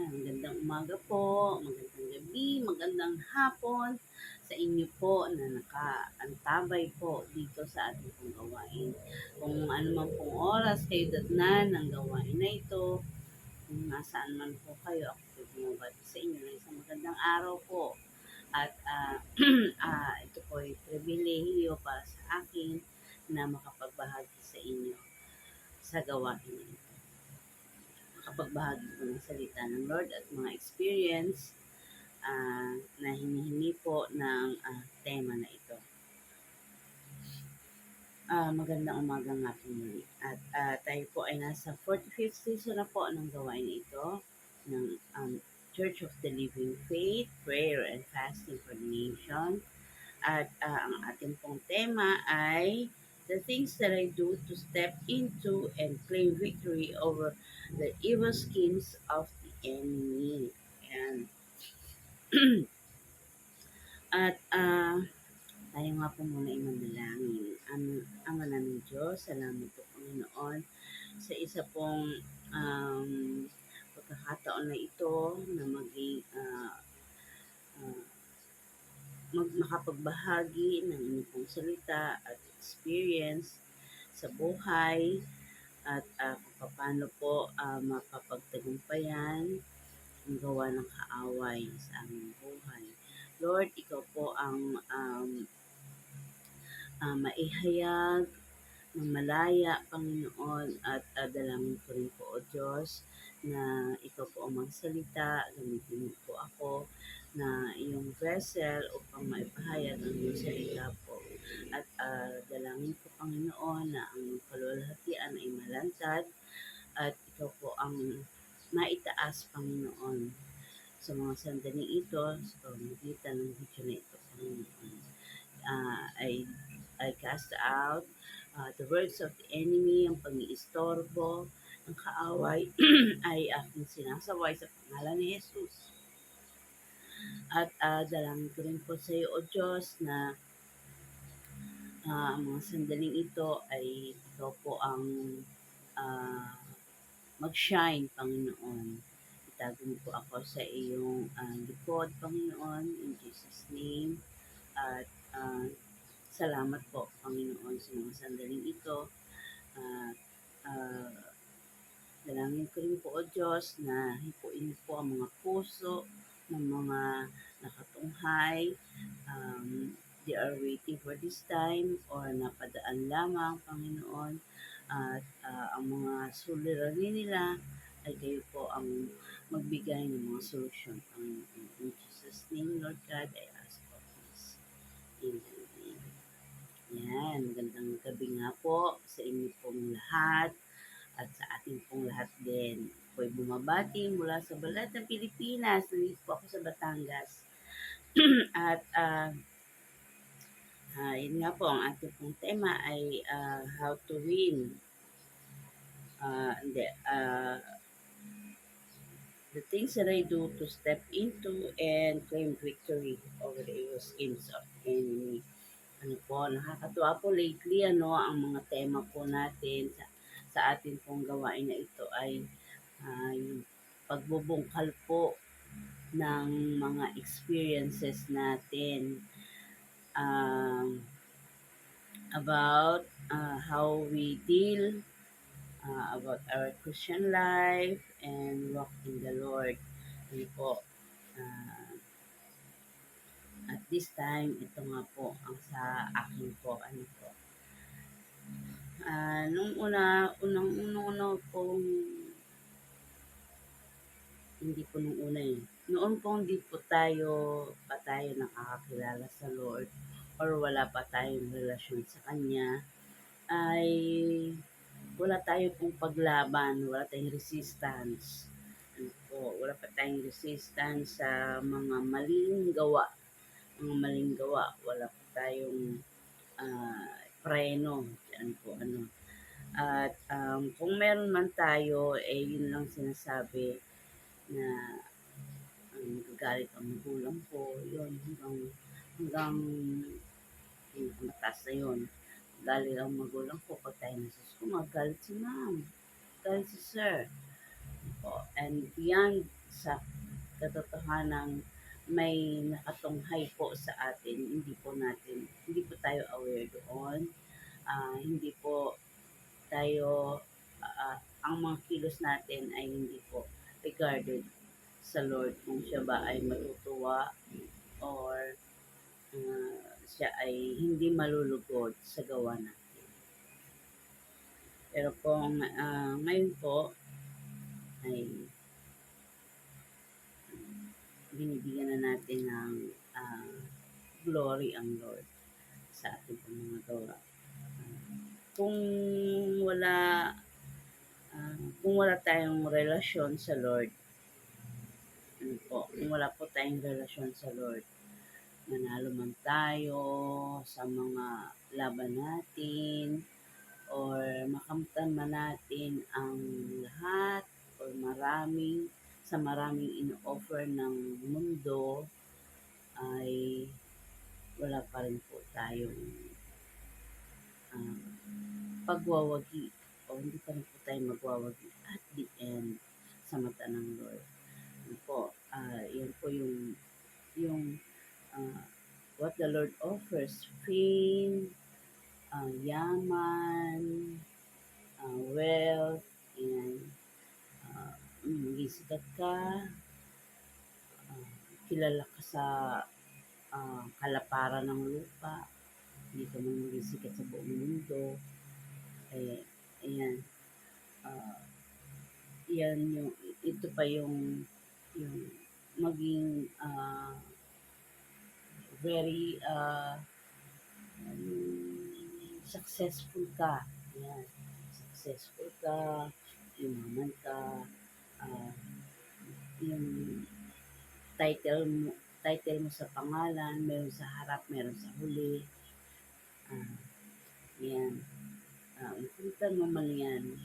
Magandang umaga po, magandang gabi, magandang hapon sa inyo po na nakaantabay po dito sa ating pong gawain. Kung ano man pong oras kayo datnan ng gawain na ito, kung nasaan man po kayo, ako po bumabati sa inyo ng isang magandang araw po. At ito po ay pribilehiyo para sa akin na makapagbahagi sa inyo sa gawain na ito. Makapagbahagi po ng salita ng Lord at mga experience na hinihingi po ng tema na ito. Magandang umaga nga po muli. At tayo po ay nasa 45th season na po ng gawain na ito ng Church of the Living Faith, Prayer and Fasting for the Nation. At ang ating pong tema ay the things that I do to step into and claim victory over the evil schemes of the enemy. Ayan. At tayo nga po muna ay manalangin. Ama namin Diyos, salamat po Panginoon sa isa pong pagkakataon na ito na maging makapagbahagi ng inyong pong salita at experience sa buhay at kung paano po mapapagtagumpayan ang gawa ng kaaway sa aming buhay. Lord, ikaw po ang maihayag ng malaya, Panginoon, at dalangin ko rin po, O Diyos, na ikaw po ang magsalita, gamitin mo po ako na iyong vessel upang maipahayag ang iyong salita po. At dalangin ko, Panginoon, na ang kalulhatian ay malantad at ikaw po ang maitaas, Panginoon, sa mga sandaling ito, sa pamamagitan ng video na ito, Panginoon. I cast out the works of the enemy, ang pag-iistorbo, ang kaaway ay aking sinasaway sa pangalan ni Jesus. At dalangin ko rin po sa iyo, O Diyos, na ang mga sandaling ito ay ikaw po ang mag-shine, Panginoon. Itago mo po ako sa iyong likod, Panginoon, in Jesus' name. At salamat po, Panginoon, sa mga sandaling ito. Dalangin ko rin po, O Diyos, na hipuin po ang mga puso ng mga nakatunghay. They are waiting for this time or napadaan lamang, Panginoon. At ang mga suliranin nila ay kayo po ang magbigay ng mga solusyon, Panginoon. In Jesus' name, Lord God, I ask for this. Amen. Yan, magandang gabi nga po sa inyo pong lahat at sa ating pong lahat din. Ako'y bumabati mula sa balat ng Pilipinas. Nandito po ako sa Batangas. At yun nga po, ang ating pong tema ay how to win. The things that I do to step into and claim victory over the evil schemes of the enemy. Ano po, nakakatuwa po lately, ang mga tema po natin sa ating pong gawain na ito ay yung pagbubungkal po ng mga experiences natin about how we deal about our Christian life and walk in the Lord. Ano po, at this time, ito nga po ang sa akin po, nung unang pong, hindi po nung una noon pong hindi po tayo nakakakilala sa Lord or wala pa tayong relasyon sa Kanya, ay wala tayo pong paglaban, wala tayong resistance. Wala pa tayong resistance sa mga maling gawa. Wala pa tayong preno. At kung meron man tayo, yun lang sinasabi na magagalit ang magulang ko, yun, hanggang mataas na yun. Galit ang magulang ko, pag tayo nasa school, magalit si ma'am, galit si sir. And beyond sa katotohanang may nakatunghay po sa atin, hindi po tayo aware doon. Hindi po tayo, ang mga kilos natin ay hindi po regarded sa Lord kung siya ba ay matutuwa or siya ay hindi malulugod sa gawa natin. Pero kung ngayon po ay binibigyan na natin ng glory ang Lord sa ating mga gawa. Kung wala kung wala tayong relasyon sa Lord, kung wala po tayong relasyon sa Lord, manalo man tayo sa mga laban natin, or makamtan man natin ang lahat or maraming ino-offer ng mundo, ay wala pa rin po tayong pagwawagi o hindi pa rin po tayo magwawagi at the end sa mata ng Lord. Yan po, yan po yung what the Lord offers: fame, yaman, wealth, and maging sikat ka, kilala ka sa kalaparan ng lupa, hindi ka man maging sikat sa buong mundo. Ayan, yan ito pa yung maging very successful ka. Ayan, successful ka, yumaman ka, yung title mo sa pangalan, meron sa harap, meron sa huli. Yan. Makita mo man yan,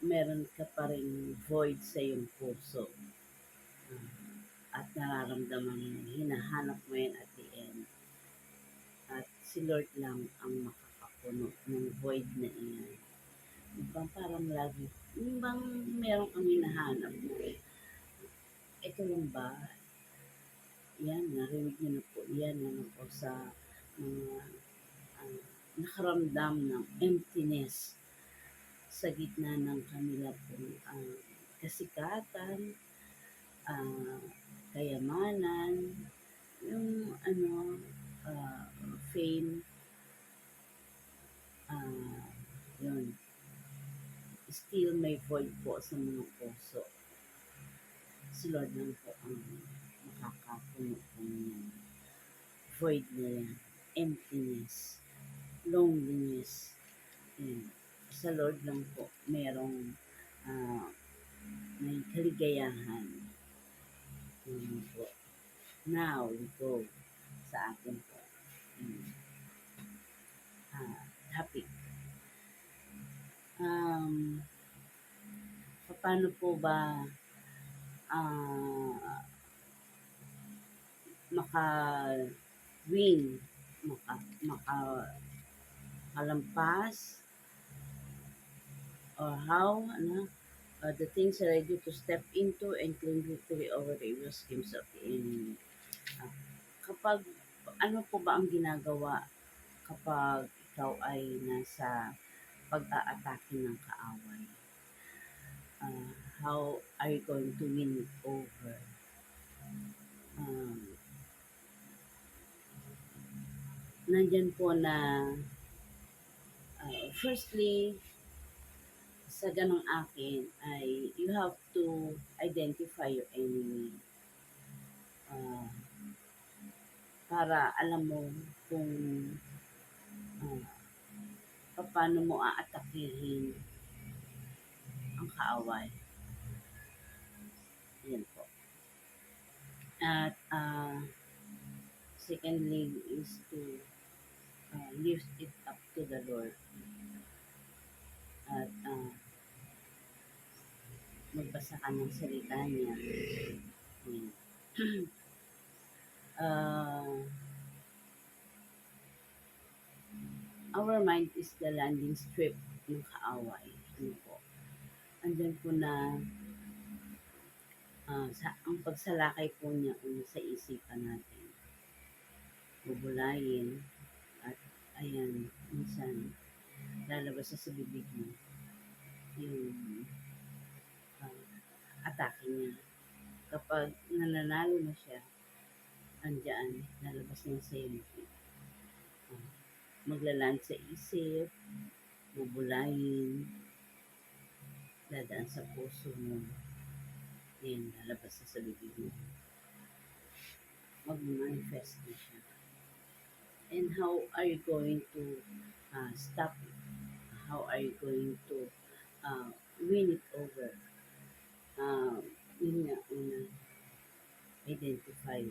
meron ka pa rin void sa iyong puso. At nararamdaman mo, hinahanap mo yan at the end. At si Lord lang ang makakapuno ng void na iyan. Yung parang lagi, yung bang meron kang hinahanap mo, ito lang ba? Yan, narinig niyo na po yan, po sa mga nakaramdam ng emptiness sa gitna ng kanila pong kasikatan, kayamanan, yung fame, yun. Still may void po sa mga puso. Si Lord lang po ang makakapuno po ng void na yan, emptiness, loneliness. Yan. Sa Lord lang po merong may kaligayahan. Yan po. Now, we go sa atin po topic. Paano po ba maka-win, makalampas, or how, the things that I do to step into and claim victory over the evil schemes of the enemy. Kapag, ano po ba ang ginagawa kapag ikaw ay nasa pag-aatake ng kaaway? How are you going to win it over? Nandyan po na firstly, sa ganong akin ay you have to identify your enemy. Para alam mo kung paano mo aatakihin ang kaaway. Yan po. At secondly is to lift it up to the Lord. At magbasa ka ng salita niya. Our mind is the landing strip ng kaaway. Ano po? Andyan po na ang pagsalakay po niya una sa isipan natin, bubulayin at ayan, minsan lalabas na sa bibig mo yung atake niya. Kapag nananalo na siya, andyan, lalabas na yung selfie. Uh, Maglaland sa isip, bubulayin, dadaan sa puso mo, yan, lalabas na sa bibig mo. Mag-manifest na siya. And how are you going to stop it? How are you going to uh, win it over? Yun nga, una, identify.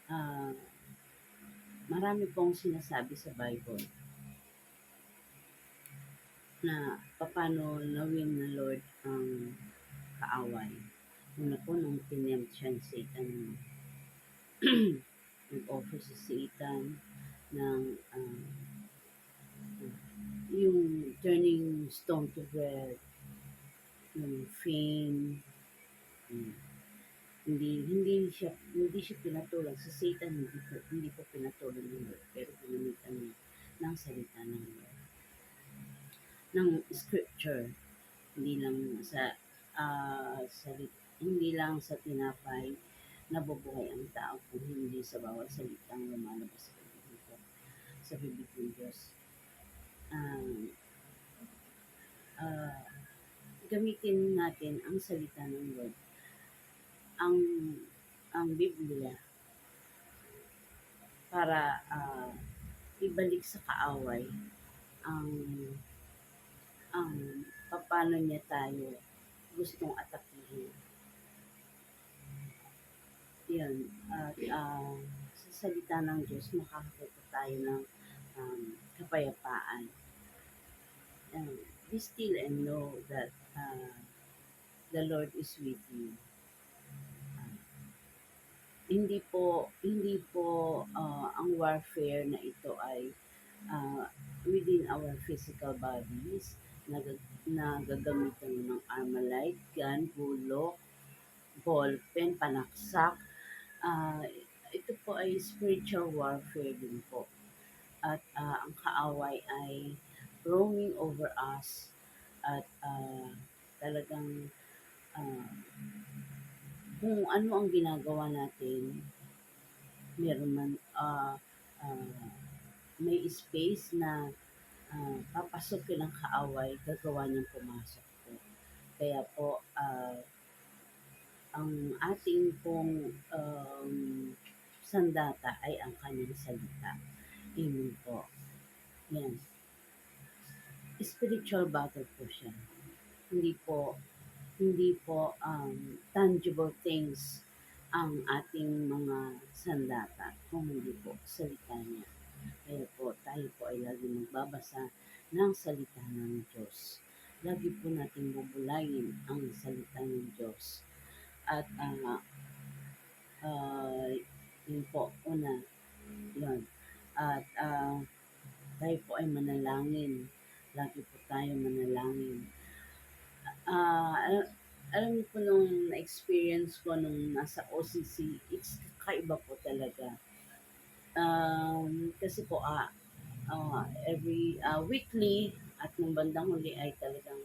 Uh, Marami pong sinasabi sa Bible na paano nawin na Lord ang kaaway. Una po nung pinempt siya ni Satan, nag-offer si Satan ng yung turning stone to bread, yung fame, hindi siya pinatulan sa Satan, hindi po pinatulan ng Lord, pero pinamitan niya ng salita ng Lord, ng scripture, hindi lang sa hindi lang sa tinapay nabubuhay ang tao kung hindi sa bawat salitang lumalabas sa bibig ng Diyos. Um, uh, Gamitin natin ang salita ng Lord, ang Biblia, para ibalik sa kaaway ang ang paano niya tayo gustong atakihin. Yan, at sa salita ng Diyos makakakuha tayo ng kapayapaan. Be still and know that the Lord is with you. Hindi po ang warfare na ito ay within our physical bodies na gagamitan ng armalite, gun, bulok, ballpen, panaksak. Ito po ay spiritual warfare din po. At ang kaaway ay roaming over us at talagang kung ano ang ginagawa natin, meron man may space na papasukin ng kaaway, gagawa niyang pumasok po. Kaya po, ang ating pong sandata ay ang kanyang salita. Amen po. Yan. Spiritual battle po siya. Hindi po tangible things ang ating mga sandata kung hindi po salita niya. Kaya po tayo po ay lagi magbabasa ng salita ng Diyos. Lagi po natin bubulayin ang salita ng Diyos. At yun po, una, yun. At tayo po ay manalangin. Lagi po tayo manalangin. Alam niyo po nung na-experience ko nung nasa OCC, it's kaiba po talaga. Kasi po every weekly at nung bandang huli ay talagang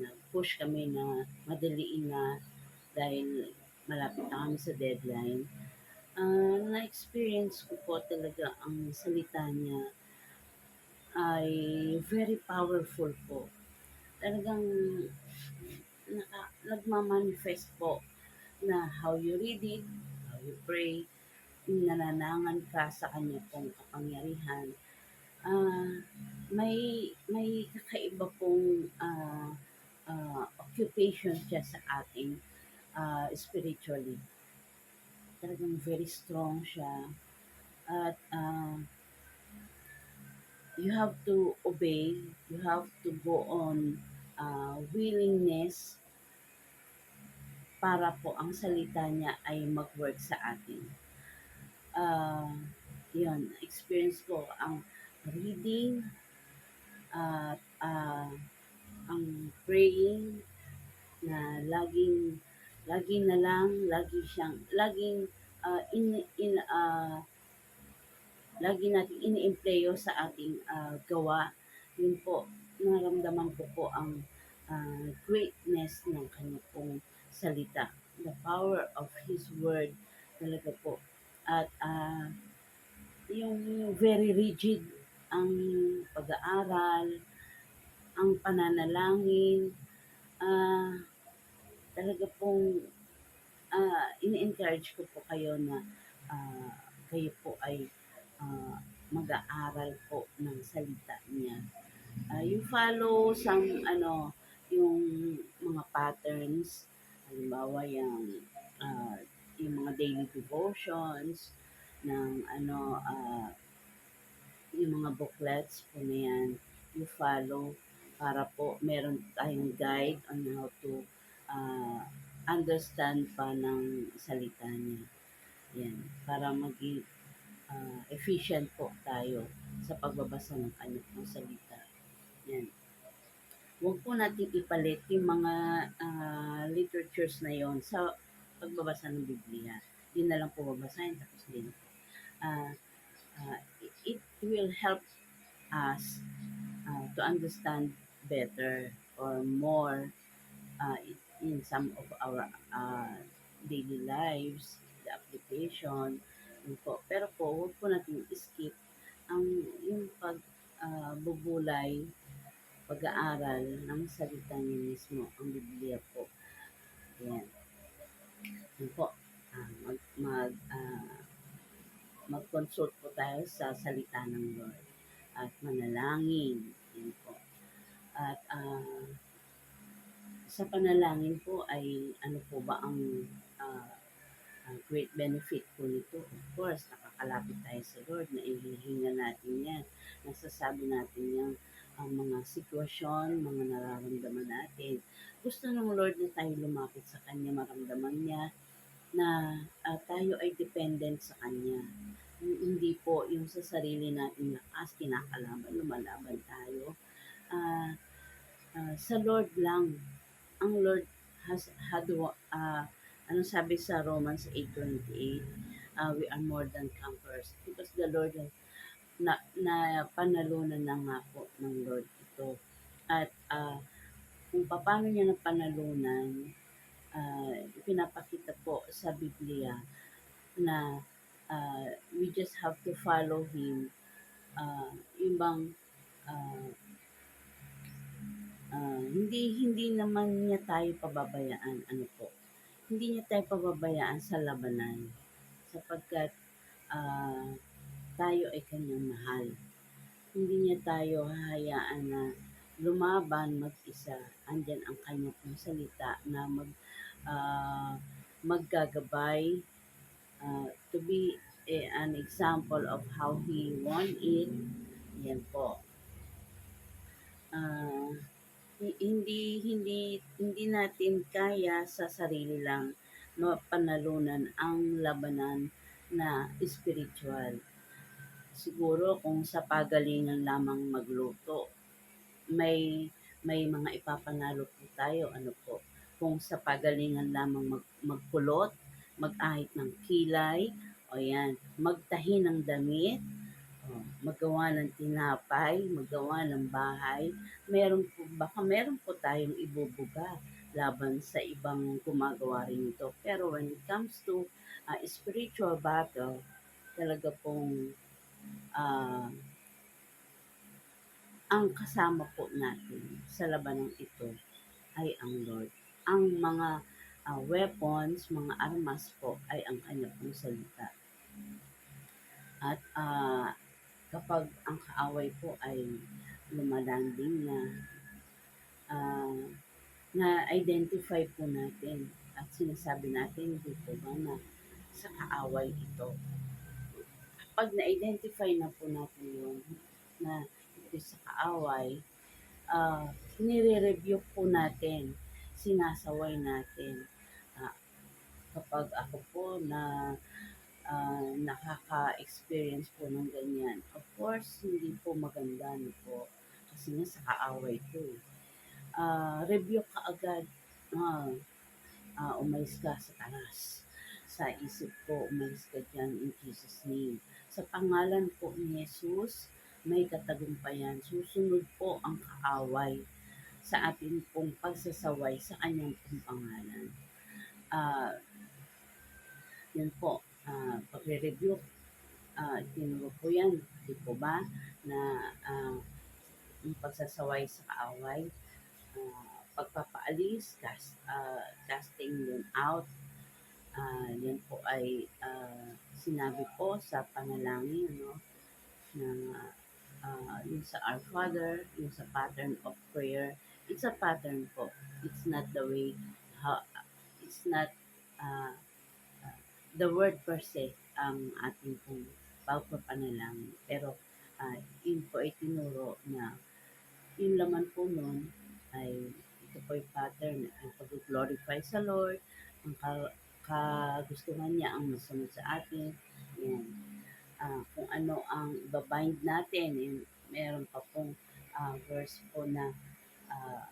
nag-push kami na madaliin na dahil malapit na kami sa deadline. Na-experience ko po talaga ang salita niya ay very powerful po. Talagang nagmamanifest po na how you read it, how you pray, nananangan ka sa kanya pong kapangyarihan. May kakaiba pong occupation siya sa ating spiritually. Talagang very strong siya. At you have to obey, you have to go on willingness para po ang salita niya ay mag-work sa atin. Yun, experience ko ang reading at ang praying na lagi na lang, lagi siyang, ah, in, in, ah, lagi nating iniempleyo sa ating gawa. Yun po, naramdaman ko po ang greatness ng kanya pong salita. The power of His Word talaga po. At yung very rigid ang pag-aaral, ang pananalangin, ah, talaga pong ini-encourage ko po kayo na ah, kayo po ay ah, mag-aaral po ng salita niya. You follow some yung mga patterns, halimbawa yung mga daily devotions ng yung mga booklets po na yan, you follow para po meron tayong guide on how to uh, understand pa ng salita niya. Yan, para maging efficient po tayo sa pagbabasa ng kanyang pong salita. Yan. Huwag po natin ipalit yung mga literatures na yon sa pagbabasa ng Biblia. Yun na lang po babasahin tapos din. Uh, it will help us to understand better or more in some of our daily lives, the application, yun po. Pero po, huwag po natin skip ang yung pagbubulay, pag-aaral ng salita niya mismo, ang Biblia po. Ayan. Yun po. Mag-consult po tayo sa salita ng Lord at manalangin. Yun po. At sa panalangin po ay ano po ba ang uh, great benefit po nito? Of course, nakakalapit tayo sa Lord, na ihihinga natin yan. Nasasabi natin yung ang mga sitwasyon, mga nararamdaman natin. Gusto ng Lord na tayo lumapit sa Kanya, maramdaman niya na tayo ay dependent sa Kanya. Hindi po yung sa sarili natin lakas, kinakalaban, lumalaban tayo. Sa Lord lang. Ang Lord had ano sabi sa Romans 8:28, we are more than conquerors because the Lord na panalunan na nga po ng Lord ito. At kung paano niya napanalunan, pinapakita po sa Biblia na we just have to follow Him. Yung bang hindi hindi naman niya tayo pababayaan, ano po, hindi niya tayo pababayaan sa labanan sapagkat tayo ay kanyang mahal. Hindi niya tayo hahayaan na lumaban mag-isa. Andyan ang kanya pong salita na maggagabay to be an example of how he won it. Yan po. Hindi natin kaya sa sarili lang mapanalunan ang labanan na spiritual. Siguro kung sa pagalingan lamang magluto, may mga ipapanalo po tayo, ano po. Kung sa pagalingan lamang magkulot, mag-ahit ng kilay, o yan, magtahi ng damit, magawa ng tinapay, magawa ng bahay, meron po tayong ibubuga laban sa ibang gumagawa rin ito. Pero when it comes to spiritual battle, talaga pong ang kasama po natin sa labanang ito ay ang Lord. Ang mga weapons, mga armas po ay ang kanya pong salita. At kapag ang kaaway po ay lumalanding na-identify po natin at sinasabi natin dito ba na sa kaaway ito. Pag na-identify na po natin yun na ito sa kaaway, nire-review po natin, sinasaway natin. Kapag ako po na nakaka-experience po ng ganyan. Of course, hindi po maganda no po. Kasi nga sa kaaway ko. Review ka agad. ah, umalis ka sa talas. Sa isip ko, umalis ka diyan in Jesus' name. Sa pangalan po ni Jesus, may katagumpayan. Susunod po ang kaaway sa ating pong pagsasaway sa kanyang pong pangalan. Ah, Yun po, pagre-review, tinuro po yan, di po ba, na yung pagsasaway sa kaaway, pagpapaalis, casting them out, yan po ay sinabi po sa panalangin, no, na yung sa Our Father, yung sa pattern of prayer, it's a pattern po. It's not the way, how, it's not uh, the word per se ang ating pong pagpapanalangin. Pero yun po ay tinuro na yung laman po nun ay ito po yung pattern ang pag-glorify sa Lord, ang kagustuhan niya ang masunod sa atin. Yan. Kung ano ang babind natin, yung, meron pa pong verse po na ah,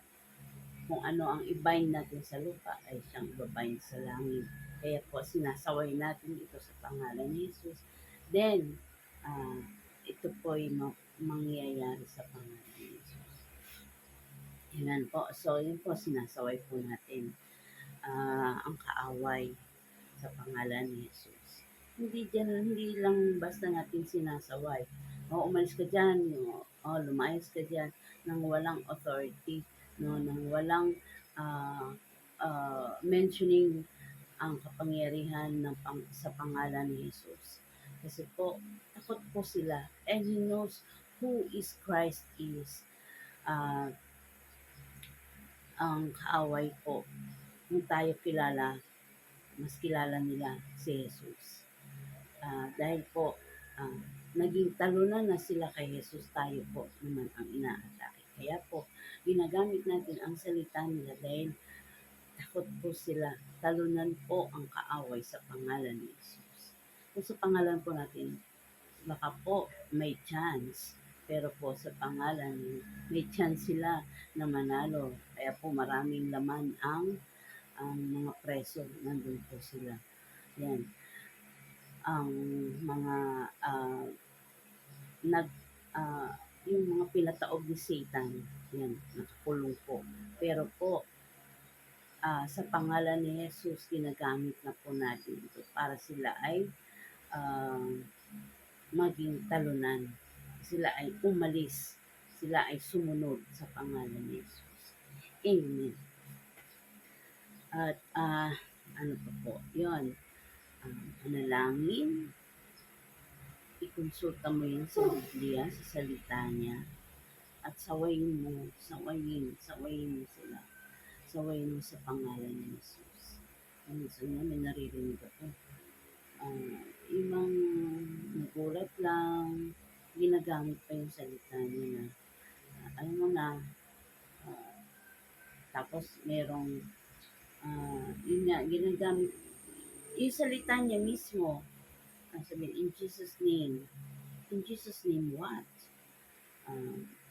kung ano ang i-bind natin sa lupa ay siyang babind sa langit. Kaya po sinasaway natin ito sa pangalan ni Jesus. Then, ah, ito po ay mangyayari sa pangalan ni Jesus. Yan po. So, yun po sinasaway po natin ang kaaway sa pangalan ni Jesus. Hindi lang basta natin sinasaway. O, umalis ka dyan, o, lumayas ka dyan, nang walang authority, no, nang walang uh, mentioning ang kapangyarihan sa pangalan ni Jesus. Kasi po, takot po sila. And He knows who is Christ is. Uh, ang kaaway po, kung tayo kilala, mas kilala nila si Jesus. Dahil po, uh, naging talunan na sila kay Jesus, tayo po naman ang inaatake. Kaya po, ginagamit natin ang salita nila dahil takot po sila. Talunan po ang kaaway sa pangalan ni Jesus. Kung sa pangalan po natin, baka po may chance. Pero po sa pangalan, may chance sila na manalo. Kaya po maraming laman ang mga preso. Nandun po sila. Yan. Ang mga nag yung mga pinataob ni Satan, yan, nakakulong po. Pero po, sa pangalan ni Jesus, ginagamit na po natin ito para sila ay uh, maging talunan. Sila ay umalis. Sila ay sumunod sa pangalan ni Jesus. Amen. At ano pa po, yun, panalangin, ikonsulta mo yan sa Biblia, sa salita niya, at sawayin mo sila. Sawayin mo sa pangalan ni Jesus. Minsan nga may naririnig ako. Ibang nagulat lang, ginagamit pa yung salita niya na, alam mo na, tapos merong, yun nga, ginagamit, yung salita niya mismo, sabihin, in Jesus' name what?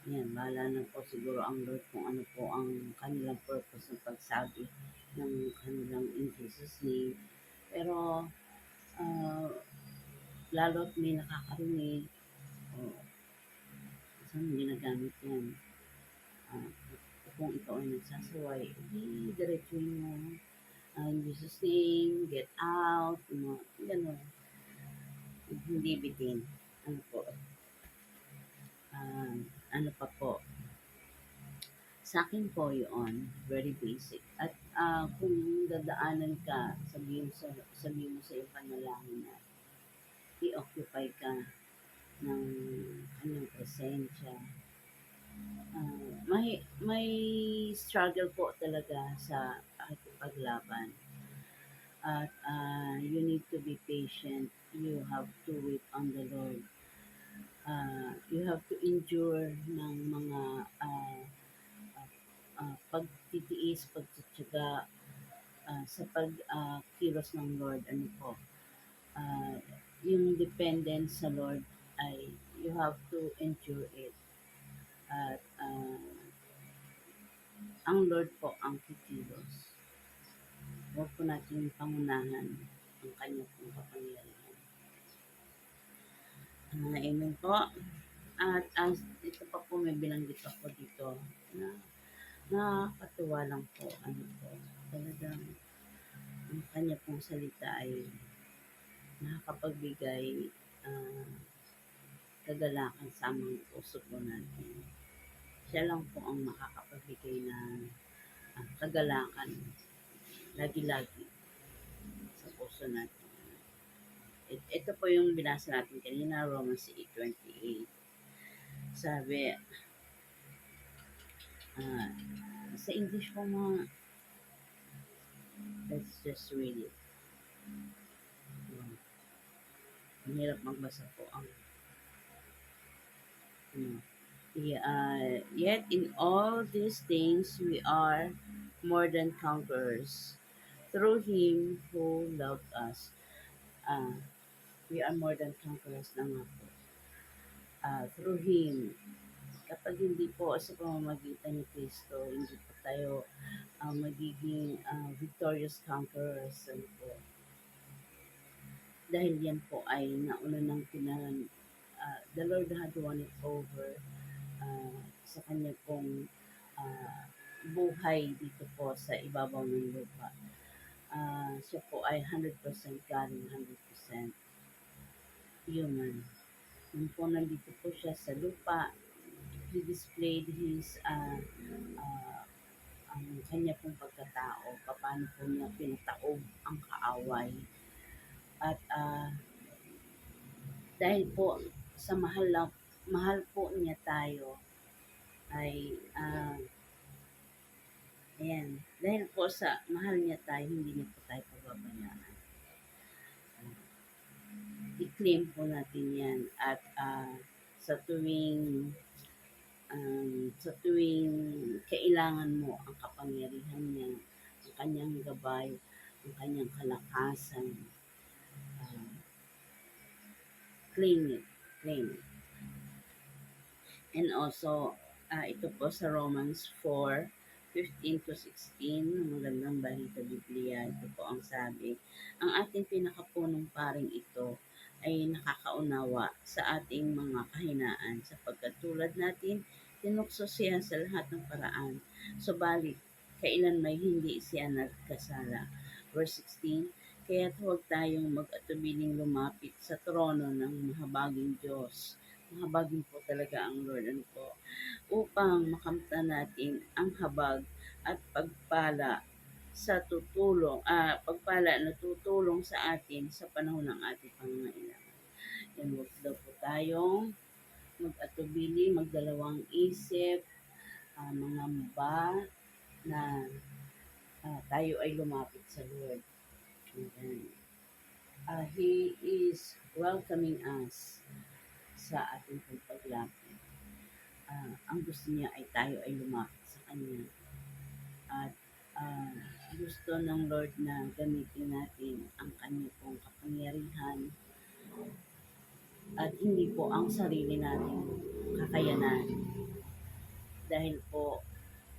Yan, bahala na po siguro ang Lord kung ano po ang kanilang purpose ng pagsabi ng kanilang in Jesus' name. Pero, lalo't may nakakarinig, o saan ginagamit yan? Kung ikaw ay nagsasaway, diretsuin mo, in Jesus' name, get out, gano'n. Hindi bitin. Ano po, ano pa po, sa akin po yun, very basic. At kung dadaanan ka, sabihin mo sa iyong panalangin na i-occupy ka ng kanyang presensya. May struggle po talaga sa pakikipaglaban. At you need to be patient. You have to wait on the Lord. You have to endure ng mga pagtitiis, pagtityaga sa pagkilos ng Lord. Ano po, yung dependence sa Lord ay you have to endure it. At ang Lord po ang kikilos. Huwag po nating pangunahan ang kanya pong kapangyarihan. Amen po. At ito pa po may binanggit ako dito na nakakatuwa lang po. Ano po, talagang ang kanya pong salita ay nakakapagbigay ah, kagalakan sa amang puso po natin. Siya lang po ang makakapagbigay ng kagalakan lagi-lagi sa puso natin. Ito po yung binasa natin kanina, Romans 8:28. Sabi, ah, sa English po mga, let's just read it. Mahirap magbasa po ang yet in all these things we are more than conquerors through Him who loved us. Uh, we are more than conquerors na nga po. Through Him. Kapag hindi po sa pamamagitan ni Kristo, hindi po tayo magiging victorious conquerors. Ano po. Dahil yan po ay nauna ng the Lord had won it over sa kanya pong buhay dito po sa ibabaw ng lupa. Siya po ay 100% God and 100% human. Nung po nandito po siya sa lupa, he displayed his ang kanya pong pagkatao, paano po niya pinataob ang kaaway. At dahil po sa mahal po niya tayo, ay ayan, dahil po sa mahal niya tayo, hindi niya po tayo pababayaan. I-claim po natin yan at sa tuwing kailangan mo ang kapangyarihan niya, ang kanyang gabay, ang kanyang kalakasan, claim it, claim it. And also, ito po sa Romans 4:15-16, magandang balita Biblia, ito po ang sabi, ang ating pinakapunong paring ito ay nakakaunawa sa ating mga kahinaan sapagkat tulad natin, tinukso siya sa lahat ng paraan. Subalit, kailan may hindi siya nagkasala. Verse 16, kaya huwag tayong mag-atubiling lumapit sa trono ng mahabaging Diyos. Mahabagin po talaga ang Lord ano po, upang makamtan natin ang habag at pagpala na tutulong sa atin sa panahon ng ating pangangailangan. Yan, huwag daw po tayong mag-atubili, magdalawang isip, mangamba na tayo ay lumapit sa Lord. And He is welcoming us sa ating paglapit. Ang gusto niya ay tayo ay lumapit sa Kanya. At gusto ng Lord na gamitin natin ang Kanya pong kapangyarihan at hindi po ang sarili nating kakayanan. Dahil po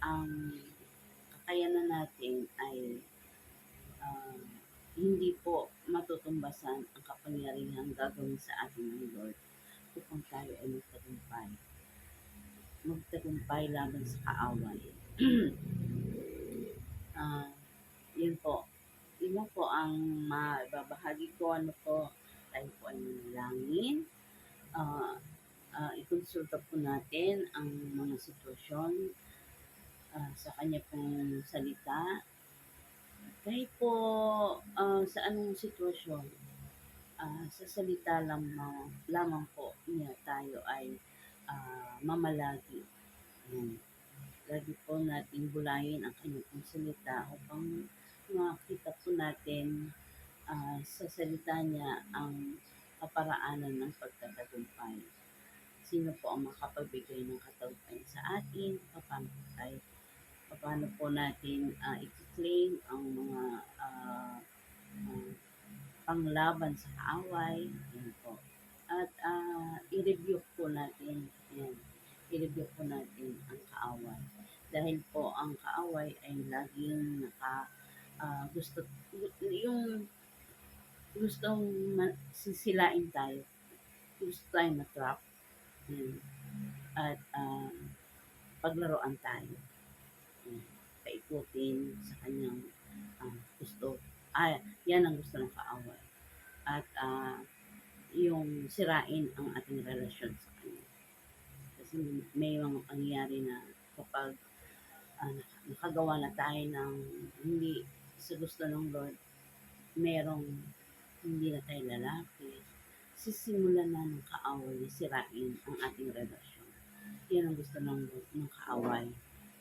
ang kakayanan natin ay hindi po matutumbasan ang kapangyarihan gagawin sa atin ng Lord upang tayo ay magtagumpay laban sa kaaway. Yun po. Yun lang po ang mababahagi ko. Ano po, tayo po ay manalangin. Ikonsulta po natin ang mga sitwasyon sa kanya pong salita. Kahit po sa anong sitwasyon, sa salita lamang po niya tayo ay mamalagi. Lagi po natin bulayin ang kanyang salita upang makita po natin sa salita niya ang kaparaanan ng pagtatagumpay. Sino po ang makapagbigay ng katagumpayan sa atin? Paano po natin i-claim ang mga panglaban sa kaaway? Yan po. At i-review po natin. Yan. I-review po natin ang kaaway. Dahil po ang kaaway ay laging gusto yung gustong sisilain tayo, gusto tayong ma-trap, hmm, at, paglaruan tayo, hmm, paikutin sa kanyang, gusto. Yan ang gusto ng kaaway at, yung sirain ang ating relasyon sa kanya. Kasi may mga pangyayari na kapag, nakagawa na tayo ng hindi sa gusto ng Lord, merong hindi na tayo lalapit, sisimulan na ng kaaway na sirain ang ating relasyon. Yan ang gusto ng kaaway,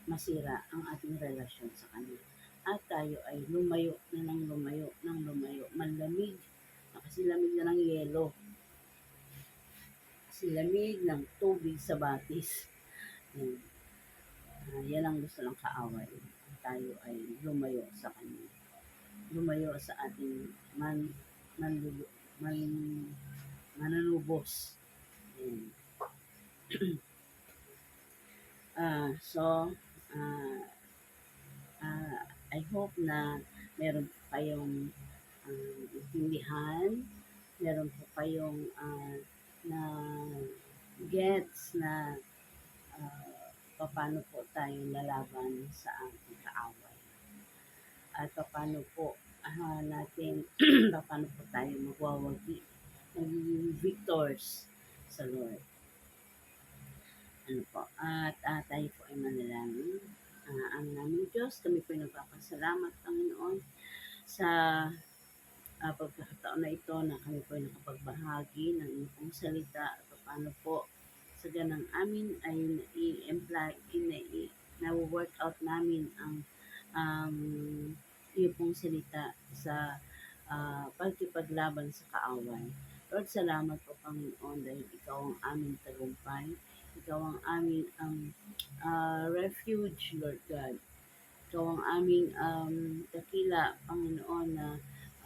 masira ang ating relasyon sa Kanya. At tayo ay lumayo na ng lumayo, ng lumayo, manlamig, nakasilamig na ng yelo, silamig ng tubig sa batis. Yan. Yan ang gusto ng kaaway. Tayo ay lumayo sa Kanya. Lumayo sa ating manlulu, man, mananubos. Yan. So, uh, I hope na meron po kayong intindihan, meron po kayong na gets na paano po tayo lalaban sa ating kaaway. At paano po natin, paano po tayo magwawagi, magiging victors sa Lord. Ano po, at tayo po ay manalangin. Ang naming Diyos, kami po ay nagpapasalamat, Panginoon, sa pagkakataon na ito na kami po ay nakapagbahagi ng inyong salita at paano po sa ganang amin ay na-i-imply, na-work out namin ang iyo pong salita sa pagkipaglaban sa kaaway. Lord, salamat po, Panginoon, dahil ikaw ang aming tagumpay. Ikaw ang aming refuge, Lord God. Ikaw ang aming dakila, Panginoon, na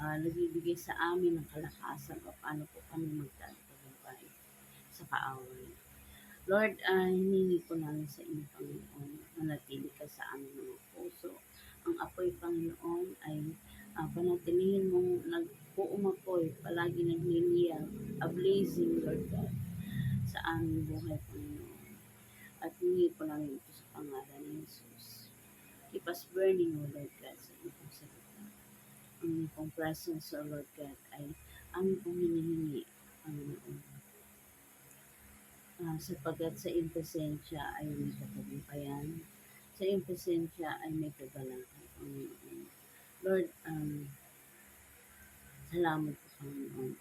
nagbibigay sa amin ng kalakasan o paano po kami magtatagumpay sa kaaway. Lord, hiningi ko namin sa inyo, Panginoon, manatili ka sa aming mga puso. Ang apoy, Panginoon, ay panatilihin mong nag-uumapoy, palagi nagliliyab, ablazing, Lord God, sa aming buhay, Panginoon. At hiningi ko namin ito sa pangalan ni Jesus. Keep us burning, O Lord God, sa iyong salita. Ang iyong presence, O Lord God, ay aming pong hinihingi, Panginoon. Sapagat sa iyong presensya ay may katagumpayan, sa iyong presensya ay may kagalakan, Panginoon. Lord, salamat po, Panginoon.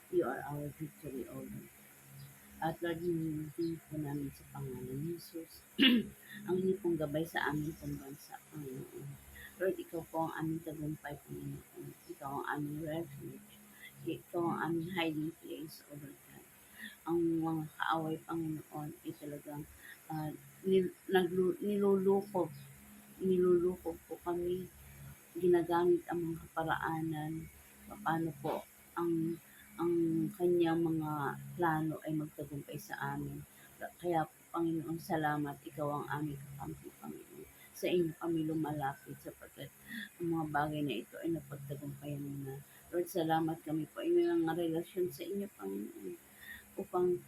You are our victory, O Lord. At Lord, hinihingi po namin sa pangalan ni Jesus ang inyo pong gabay sa aming pong bansa, Panginoon. Lord, ikaw po ang aming tagumpay, Panginoon. Ikaw ang aming refuge. Ikaw ang aming hiding place, O Lord God. Ang mga kaaway, Panginoon, ay talagang nilulukob. Nilulukob po kami. Ginagamit ang mga kaparaanan. Paano po ang kanyang mga plano ay magtagumpay sa amin. Kaya Panginoon, salamat, ikaw ang aming kakampi, Panginoon. Sa inyo kami lumalapit sapagkat ang mga bagay na ito ay napagtagumpayan mo na. Lord, salamat, kami po ay may mga relasyon sa inyo, Panginoon, upang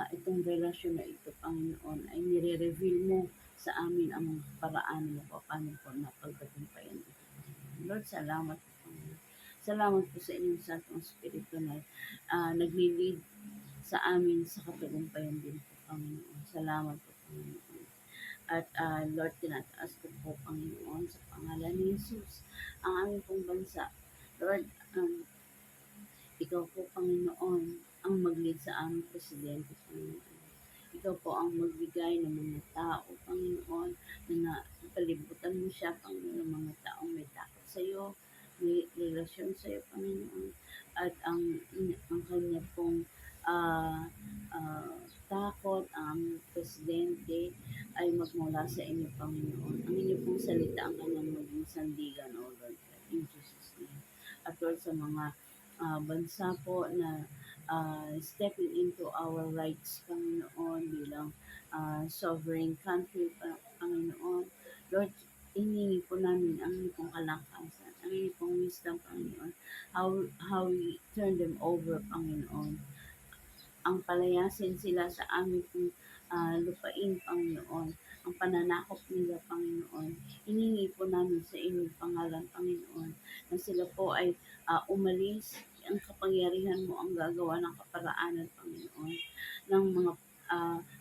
itong relasyon na ito, Panginoon, ay nire-reveal mo sa amin ang mga paraan mo paano po napagtagumpayan ito. Lord, salamat po, Panginoon. Salamat po sa inyong Santong Espiritu na nagli-lead sa amin sa katagumpayan din po, Panginoon. Salamat po, Panginoon. At Lord, tinataas ko po, Panginoon, sa pangalan ni Jesus, ang aming pong bansa. Lord, ikaw po, Panginoon, ang mag-lead sa aming presidente, Panginoon. Ikaw po ang magbigay ng mga tao, Panginoon, na palibutan mo siya, Panginoon, ng mga taong may takot sa iyo, may relasyon sa iyo, Panginoon, at ang kanya pong takot, ang presidente ay magmula sa inyo, Panginoon. Ang inyo pong salita ang kanyang maging sandigan, O Lord, in Jesus' name. At Lord, sa mga bansa po na stepping into our rights, Panginoon, bilang sovereign country, Panginoon. Lord, hiningi po namin ang inyong kalakasan, iyo pong wisdom, Panginoon. How we turn them over, Panginoon. Ang palayasin sila sa aming pong lupain, Panginoon. Ang pananakop nila, Panginoon. Hiningi po namin sa inyong pangalan, Panginoon, na sila po ay umalis. Ang kapangyarihan mo ang gagawa ng kaparaanan, Panginoon, ng mga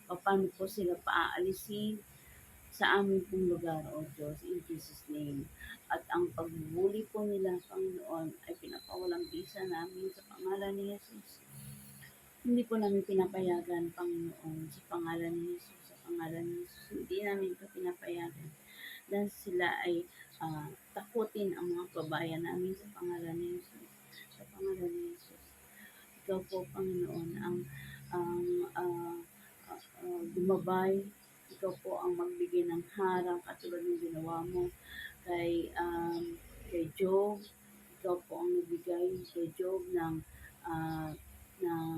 paano po sila paaalisin sa aming pong lugar, O Diyos, in Jesus' name. At ang pagbubuli po nila, Panginoon, ay pinapawalang bisa namin sa pangalan ni Jesus. Hindi po namin pinapayagan, Panginoon, sa pangalan ni Jesus, sa pangalan ni Jesus. Hindi namin ito pinapayagan. Dahil sila ay takutin ang mga kabayan namin sa pangalan ni Jesus. Sa pangalan ni Jesus. Ikaw po, Panginoon, ang gumabay. Ikaw po ang magbigay ng harang katulad ng ginawa mo kay Job. Ikaw po ang nagbigay kay Job uh, ng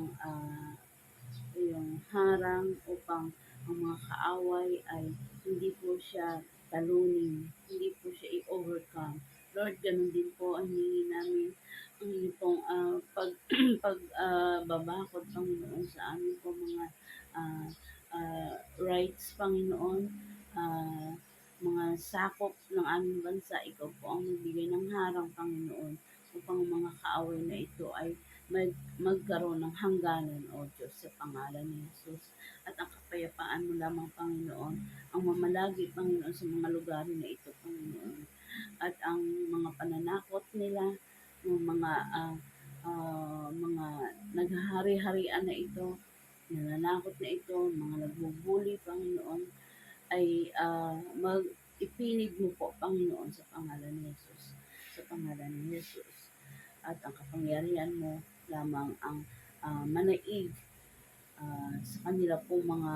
yung harang upang ang mga kaaway ay hindi po siya talunin, hindi po siya i-overcome. Lord, ganun din po ang hihingi namin ang inyong pong pagbabakod, Panginoon, sa amin po mga uh, rights, Panginoon, uh, mga sakop ng aming bansa. Ikaw po ang nagbigay ng harang, Panginoon, upang ang mga kaaway na ito ay magkaroon ng hangganan, O Diyos, sa pangalan ni Jesus. At ang kapayapaan mo lamang, Panginoon, ang mamalagi, Panginoon, sa mga lugar na ito, Panginoon. At ang mga pananakot nila, ng mga naghahari-harian na ito, nananakot na ito, mga nagbubuli, Panginoon, ay ipinig mo po, Panginoon, sa pangalan ni Jesus. Sa pangalan ni Jesus. At ang kapangyarihan mo lamang ang manaig sa kanila pong mga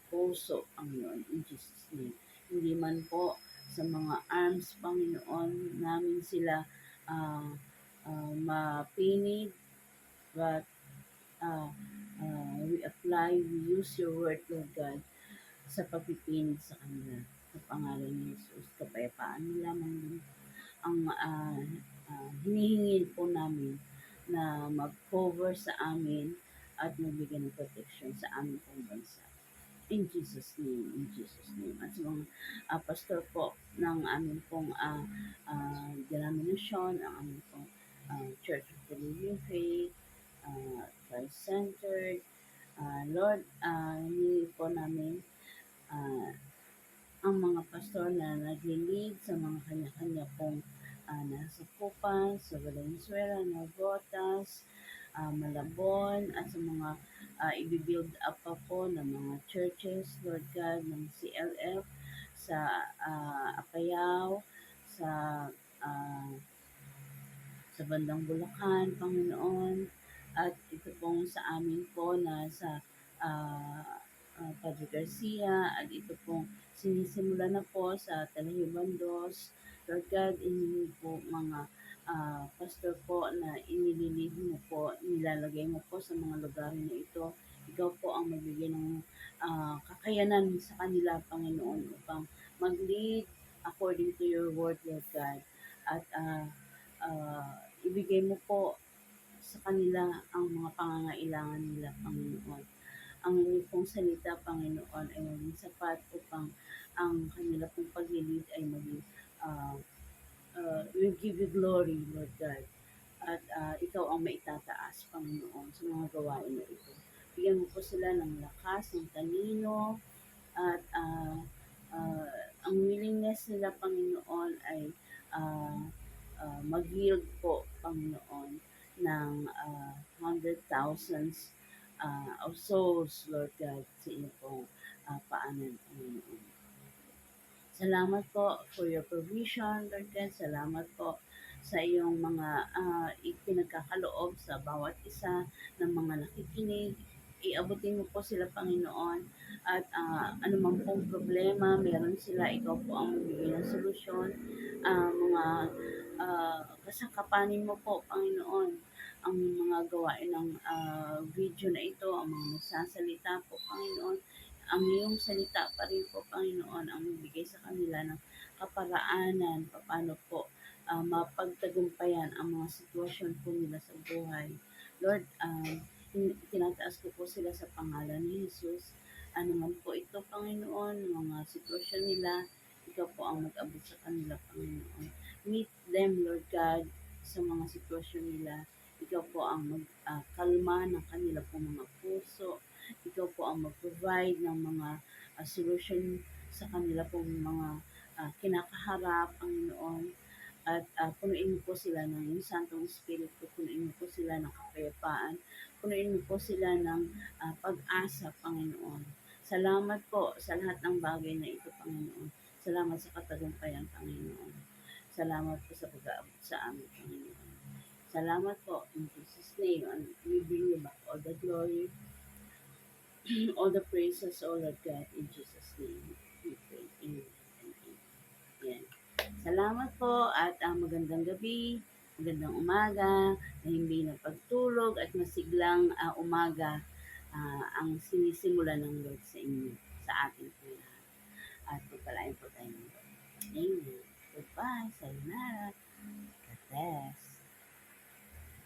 puso, Panginoon, in Jesus' name. Hindi man po sa mga arms, Panginoon, namin sila mapinig, but we apply, we use your word, Lord God, sa pagpipinig sa kanila. Sa pangalan ni Jesus, kapayapaan mo lamang ang hinihingi po namin na mag-cover sa amin at magbigay ng protection sa aming pong bansa. In Jesus' name, in Jesus' name. At sa mga pastor po ng aming pong denomination, ang aming pong Church of the Living Faith, Christ-centered, Lord, hinihingi po namin ang mga pastor na naglilid sa mga kanya-kanya pong nasakupan sa Valenzuela, Navotas, Malabon, at sa mga i-build up pa po ng mga churches, Lord God, ng CLF, sa Apayao, sa uh, sa bandang Bulacan, Panginoon, at ito pong sa amin po na sa Padre Garcia, at ito pong sinisimula na po sa Talahibandos. Lord God, ini po mga pastor po na inililid mo po, nilalagay mo po sa mga lugar na ito. Ikaw po ang magbigay ng kakayanan sa kanila, Panginoon, upang mag-lead according to your word, Lord God. At ibigay mo po sa kanila ang mga pangangailangan nila, Panginoon. Ang inyong pong salita, Panginoon, ay maging sapat upang ang kanila pong paglilid ay maging we give you glory, Lord God. At ikaw ang maitataas, Panginoon, sa mga gawain na ito. Bigyan mo po sila ng lakas, ng talino, at ang willingness nila, Panginoon, ay mag-yield po, Panginoon, ng hundred thousands of souls, Lord God, sa inyo pong paanan, Panginoon. Salamat po for your provision, Lord God. Salamat po sa iyong mga ipinagkakaloob sa bawat isa ng mga nakikinig. Iabutin mo po sila, Panginoon, at anumang pong problema meron sila, ikaw po ang magbigay ng solusyon. Mga kasangkapanin mo po, Panginoon, ang mga gawain ng video na ito, ang mga nagsasalita po, Panginoon. Ang iyong salita pa rin po, Panginoon, ang magbigay sa kanila ng kaparaanan, paano po mapagtagumpayan ang mga sitwasyon po nila sa buhay. Lord, tinataas ko po sila sa pangalan ni Jesus. Ano man po ito, Panginoon, mga sitwasyon nila, ikaw po ang mag-abot sa kanila, Panginoon. Meet them, Lord God, sa mga sitwasyon nila. Ikaw po ang magkalma ng kanila po mga puso. Ikaw po ang mag-provide ng mga solution sa kanila pong mga kinakaharap, Panginoon. At punuin mo po sila ng iyong Santong Espiritu, punuin mo po sila ng kapayapaan, punuin mo po sila ng pag-asa, Panginoon. Salamat po sa lahat ng bagay na ito, Panginoon. Salamat sa katagumpayan, Panginoon. Salamat po sa pag-aabot sa amin, Panginoon. Salamat po in Jesus' name, and we bring you back all the glory, all the praises, O Lord God, in Jesus' name. We pray. Amen. Amen. Salamat po at magandang gabi, magandang umaga, mahimbing na pagtulog at masiglang umaga ang sinisimula ng Lord sa inyo, sa atin po lahat. At pagpalain po tayo ng Lord. Amen. Goodbye. Sayonara. God bless.